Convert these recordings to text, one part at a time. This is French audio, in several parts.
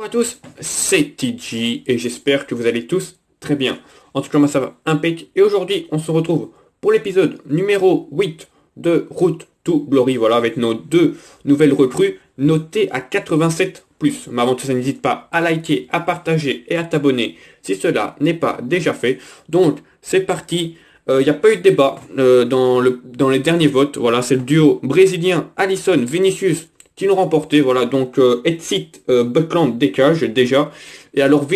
Bonjour à tous, c'est TG et j'espère que vous allez tous très bien. En tout cas, moi ça va impec. Et aujourd'hui, on se retrouve pour l'épisode numéro 8 de Route to Glory. Voilà, avec nos deux nouvelles recrues notées à 87+. Mais avant tout ça, n'hésite pas à liker, à partager et à t'abonner si cela n'est pas déjà fait. Donc, c'est parti. Il n'y a pas eu de débat dans les derniers votes. Voilà, c'est le duo brésilien Alisson-Vinicius qui l'ont remporté. Voilà, donc Exit Buckland décage déjà. Et alors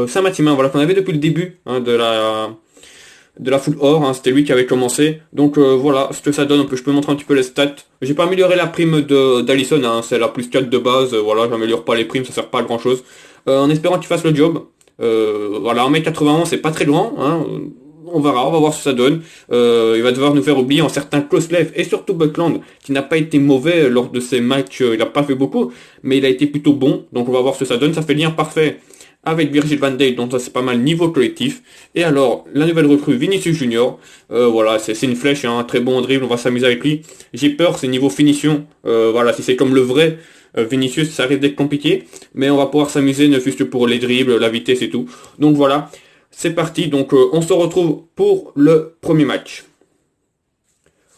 Saint-Maximin, voilà, qu'on avait depuis le début hein, de la full or, hein, c'était lui qui avait commencé. Donc voilà ce que ça donne. Je peux montrer un petit peu les stats. J'ai pas amélioré la prime d'Alisson, hein, c'est la plus 4 de base. Voilà, j'améliore pas les primes, ça sert pas à grand chose. En espérant qu'il fasse le job. Voilà, 1m91, c'est pas très grand, hein. On verra, on va voir ce que ça donne. Il va devoir nous faire oublier en certains Kloslev et surtout Buckland, qui n'a pas été mauvais lors de ces matchs. Il n'a pas fait beaucoup, mais il a été plutôt bon. Donc on va voir ce que ça donne. Ça fait lien parfait avec Virgil van Dijk, donc ça c'est pas mal niveau collectif. Et alors, la nouvelle recrue Vinicius Junior. Voilà, c'est une flèche, hein, un très bon dribble, on va s'amuser avec lui. J'ai peur, c'est niveau finition. Voilà, si c'est comme le vrai Vinicius, ça risque d'être compliqué. Mais on va pouvoir s'amuser, ne fût-ce que pour les dribbles, la vitesse et tout. Donc voilà. C'est parti, donc on se retrouve pour le premier match.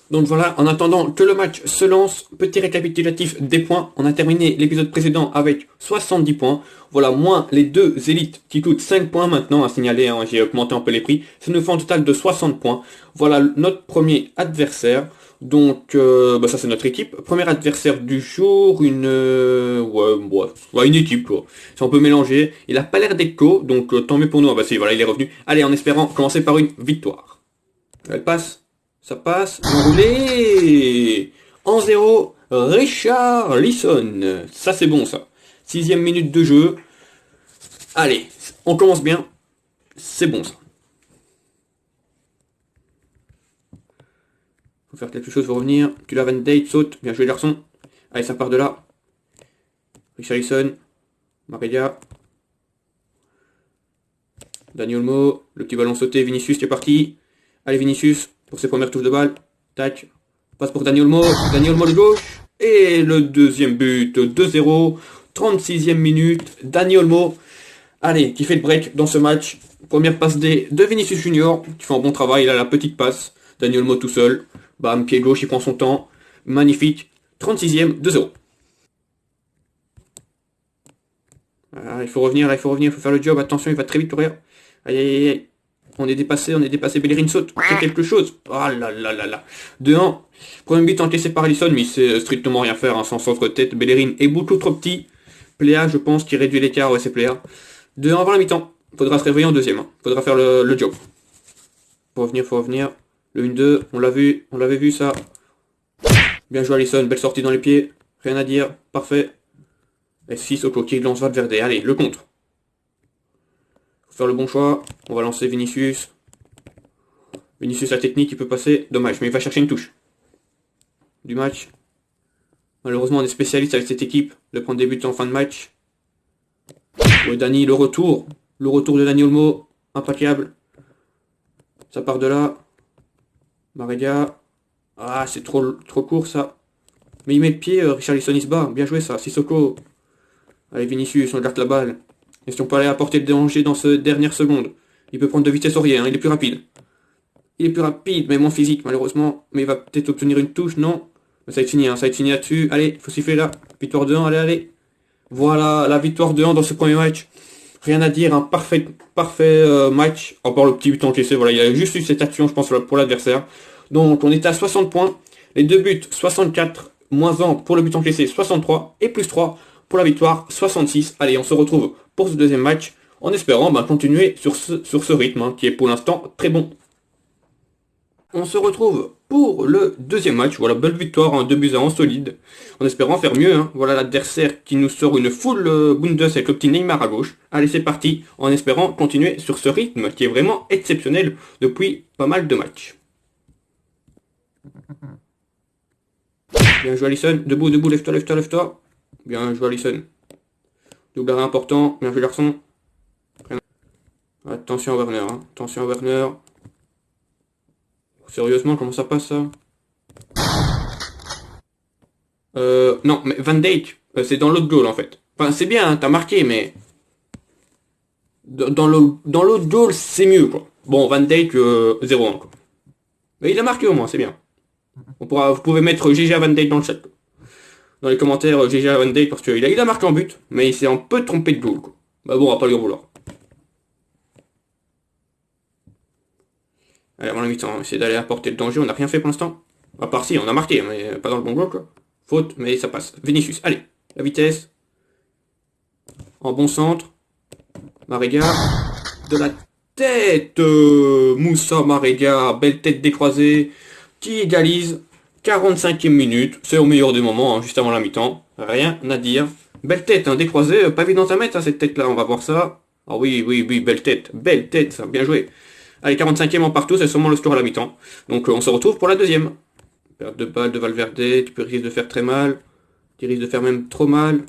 Donc voilà, en attendant que le match se lance, petit récapitulatif des points. On a terminé l'épisode précédent avec 70 points. Voilà, moins les deux élites qui coûtent 5 points maintenant à signaler, hein, j'ai augmenté un peu les prix. Ça nous fait un total de 60 points. Voilà notre premier adversaire. Donc ça c'est notre équipe. Premier adversaire du jour, une équipe quoi. Si on peut mélanger. Il a pas l'air d'écho, donc tant mieux pour nous. Ah bah si, voilà, il est revenu. Allez, en espérant commencer par une victoire. Elle passe, ça passe. Enroulé 1-0, Richard Lisson. Ça c'est bon ça. 6ème minute de jeu. Allez, on commence bien. C'est bon ça. Faut faire quelque chose, faut revenir. Tu l'as Van Dijk, saute. Bien joué garçon. Allez, ça part de là. Richarlison. Maria. Dani Olmo. Le petit ballon sauté. Vinicius qui est parti. Allez, Vinicius. Pour ses premières touches de balle. Tac. Passe pour Dani Olmo. Dani Olmo de gauche. Et le deuxième but. 2-0. 36e minute. Dani Olmo. Allez, qui fait le break dans ce match. Première passe de Vinicius Junior. Qui fait un bon travail. Il a la petite passe. Dani Olmo tout seul. Bam, pied gauche, il prend son temps. Magnifique. 36e, 2-0. Ah, il faut revenir, là, il faut faire le job. Attention, il va très vite courir. Aïe, aïe, aïe. On est dépassé. Bellerin saute. C'est quelque chose. Oh là là là là. 2-1. Premier but encaissé par Alisson, mais il sait strictement rien faire, hein, sans centre-tête. Bellerin est beaucoup trop petit. Pléa, je pense, qui réduit l'écart. Ouais, c'est Pléa. 2-1 avant la mi-temps. Faudra se réveiller en deuxième. Hein. Faudra faire le job. Faut revenir. Le 1-2, on l'avait vu ça. Bien joué Alisson, belle sortie dans les pieds. Rien à dire, parfait. Et 6 au coquille, lance Valverde. Allez, le contre. Faut faire le bon choix. On va lancer Vinicius. Vinicius, la technique, il peut passer. Dommage, mais il va chercher une touche. Du match. Malheureusement, on est spécialiste avec cette équipe de prendre des buts en fin de match. Dani, le retour. Le retour de Dani Olmo. Impeccable. Ça part de là. Maria. Ah, c'est trop court ça. Mais il met le pied, Richarlison il se bat. Bien joué ça, Sissoko. Allez, Vinicius, on garde la balle. Et si on peut aller apporter le danger dans ce dernière seconde. Il peut prendre de vitesse Aurier, hein, il est plus rapide. Il est plus rapide, mais moins physique malheureusement. Mais il va peut-être obtenir une touche, non? Mais ça va être fini, hein, ça va être fini là-dessus. Allez, faut siffler là. Victoire de 1, allez. Voilà, la victoire de 1 dans ce premier match. Rien à dire, un parfait match. À part le petit but encaissé, voilà, il a juste eu cette action, je pense, pour l'adversaire. Donc, on était à 60 points. Les deux buts, 64, moins 1 pour le but encaissé, 63, et plus 3 pour la victoire, 66. Allez, on se retrouve pour ce deuxième match, en espérant continuer sur ce rythme, hein, qui est pour l'instant très bon. On se retrouve pour le deuxième match. Voilà, belle victoire, hein, 2-1 en solide. En espérant faire mieux. Hein. Voilà l'adversaire qui nous sort une full Bundes avec le petit Neymar à gauche. Allez, c'est parti. En espérant continuer sur ce rythme qui est vraiment exceptionnel depuis pas mal de matchs. Bien joué Alisson. Debout, lève-toi. Bien joué Alisson. Double arrêt important. Bien joué garçon. Attention à Werner. Hein. Attention à Werner. Sérieusement, comment ça passe ça? Non, mais Van Dijk, c'est dans l'autre goal en fait. Enfin, c'est bien, hein, t'as marqué, mais dans l'autre goal, c'est mieux, quoi. Bon, Van Dijk, 0-1, quoi. Mais il a marqué au moins, c'est bien. Vous pouvez mettre GG à Van Dijk dans le chat, quoi. Dans les commentaires, GG à Van Dijk, parce qu'il a marqué en but, mais il s'est un peu trompé de goal, quoi. Bah bon, on va pas lui en vouloir. Allez, à mon avis, on va essayer d'aller apporter le danger, on n'a rien fait pour l'instant. À part si, on a marqué, mais pas dans le bon goal, quoi. Faute, mais ça passe. Vinicius, allez, la vitesse. En bon centre. Marega. De la tête. Moussa Marega, belle tête décroisée. Qui égalise. 45e minute. C'est au meilleur des moments, hein, juste avant la mi-temps. Rien à dire. Belle tête, hein, décroisée. Pas évident à mettre, hein, cette tête-là. On va voir ça. Ah oui, oui, oui, belle tête. Belle tête, ça. Bien joué. Allez, 45e en partout, c'est sûrement le score à la mi-temps. Donc on se retrouve pour la deuxième. Perte de balle de Valverde, tu peux risquer de faire très mal. Tu risques de faire même trop mal.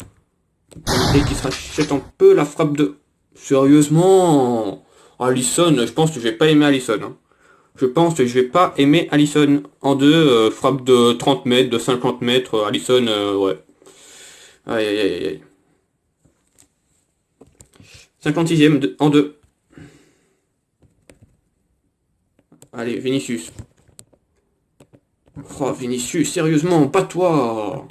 Valverde qui se rachète un peu la frappe de... Sérieusement, Alisson, je pense que je vais pas aimer Alisson. Hein. Je pense que je vais pas aimer Alisson. En deux, frappe de 30 mètres, de 50 mètres, Alisson, ouais. Aïe, aïe, aïe, aïe. 56e en deux. Allez, Vinicius. Oh, Vinicius, sérieusement, pas toi.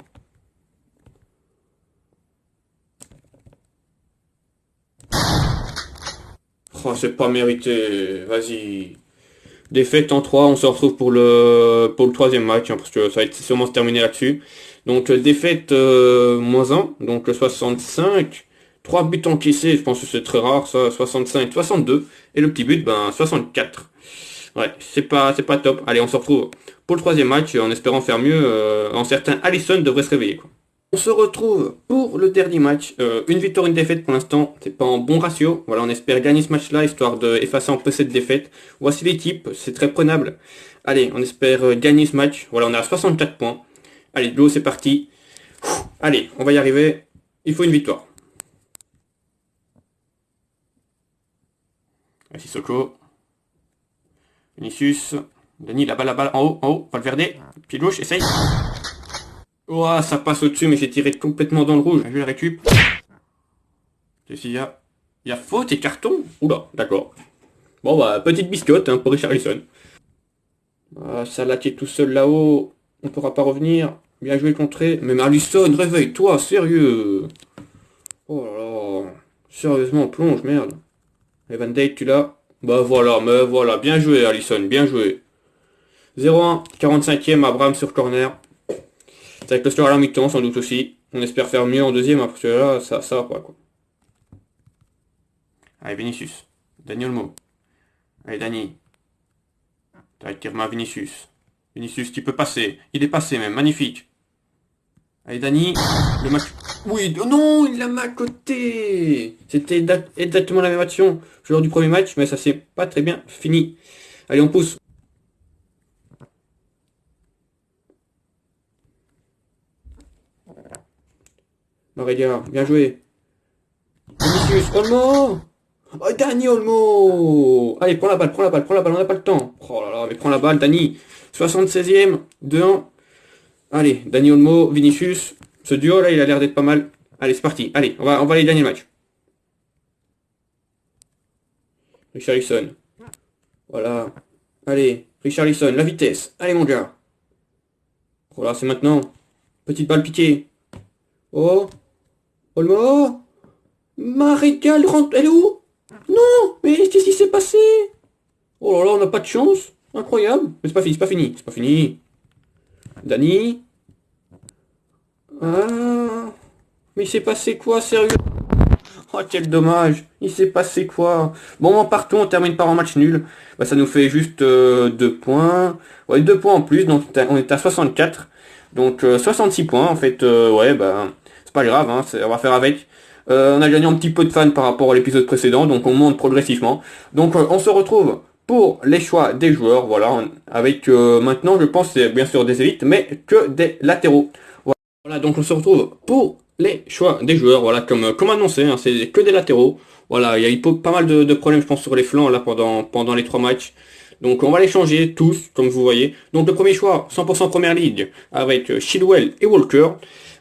Oh, c'est pas mérité. Vas-y. Défaite en 3, on se retrouve pour le troisième match, hein, parce que ça va être sûrement se terminer là-dessus. Donc défaite moins 1, donc 65. 3 buts encaissés, je pense que c'est très rare ça, 65, 62. Et le petit but, ben 64. Ouais, c'est pas top. Allez, on se retrouve pour le troisième match, en espérant faire mieux. En certains, Alisson devrait se réveiller, quoi. On se retrouve pour le dernier match. Une victoire, une défaite pour l'instant. C'est pas en bon ratio. Voilà, on espère gagner ce match-là, histoire d'effacer un peu cette défaite. Voici l'équipe, c'est très prenable. Allez, on espère gagner ce match. Voilà, on est à 64 points. Allez, go, c'est parti. Allez, on va y arriver. Il faut une victoire. Voici Soko. Vinicius. Denis, la balle, en haut, Valverde. Pied gauche, essaye. Ouah, ça passe au-dessus, mais j'ai tiré complètement dans le rouge. Je vais la récup. Il y a faute et carton. Oula, d'accord. Bon bah, petite biscotte hein, pour Richarlison. Ah, Salah qui est tout seul là-haut. On pourra pas revenir. Bien joué contré. Mais Alisson, réveille-toi, sérieux. Oh là là. Sérieusement, on plonge, merde. Et Van Dijk, tu l'as. Bah voilà, mais voilà. Bien joué, Alisson, bien joué. 0-1, 45e, Abraham sur corner. C'est avec le score à la mi-temps, sans doute aussi. On espère faire mieux en deuxième, hein, parce que là, ça va pas, quoi. Allez, Vinicius. Dani Olmo. Allez, Dani. Allez, tire-moi Vinicius. Vinicius qui peut passer. Il est passé même, magnifique. Allez, Dani. Le match... Oui, oh non, il l'a mis à côté. C'était exactement la même action lors du premier match, mais ça s'est pas très bien fini. Allez, on pousse. Maréga, bien joué. Vinicius, Olmo. Oh, Dani Olmo. Allez, prends la balle, on n'a pas le temps. Oh là là, mais prends la balle, Dani. 76e, 2-1. Allez, Dani Olmo, Vinicius. Ce duo là, il a l'air d'être pas mal. Allez, c'est parti. Allez, on va aller gagner le match. Richarlison. Voilà. Allez, Richarlison, la vitesse. Allez, mon gars. Oh là, c'est maintenant. Petite balle piquée. Oh. Olmo. Maréga, elle est où? Non, mais qu'est-ce qui s'est passé? Oh là là, on n'a pas de chance. Incroyable. Mais c'est pas fini, c'est pas fini. C'est pas fini. Dani. Ah. Mais il s'est passé quoi, sérieux? Oh, quel dommage. Il s'est passé quoi? Bon, partons, on termine par un match nul. Bah, ça nous fait juste 2 points. Ouais, 2 points en plus, donc on est à 64. Donc 66 points, en fait. Ouais, bah, c'est pas grave, hein, on va faire avec. On a gagné un petit peu de fans par rapport à l'épisode précédent, donc on monte progressivement. Donc on se retrouve pour les choix des joueurs, voilà, avec maintenant je pense c'est bien sûr des élites, mais que des latéraux. Voilà, donc on se retrouve pour les choix des joueurs, voilà, comme annoncé, hein, c'est que des latéraux. Voilà, il y a eu pas mal de problèmes je pense sur les flancs là pendant les 3 matchs. Donc on va les changer tous, comme vous voyez. Donc le premier choix, 100% première ligue, avec Chilwell et Walker.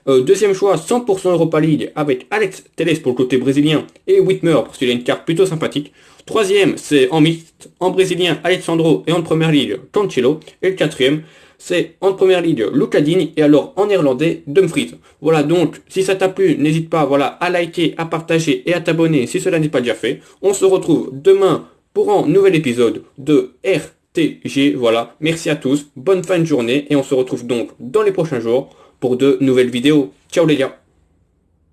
Deuxième choix, 100% Europa League avec Alex Telles pour le côté brésilien et Whitmer parce qu'il a une carte plutôt sympathique. Troisième, c'est en mixte, en brésilien Alexandro et en première ligue Cancelo. Et le quatrième, c'est en première ligue Luca Digne et alors en néerlandais Dumfries. Voilà, donc si ça t'a plu, n'hésite pas voilà, à liker, à partager et à t'abonner si cela n'est pas déjà fait. On se retrouve demain pour un nouvel épisode de RTG. Voilà, merci à tous, bonne fin de journée et on se retrouve donc dans les prochains jours pour de nouvelles vidéos. Ciao les gars.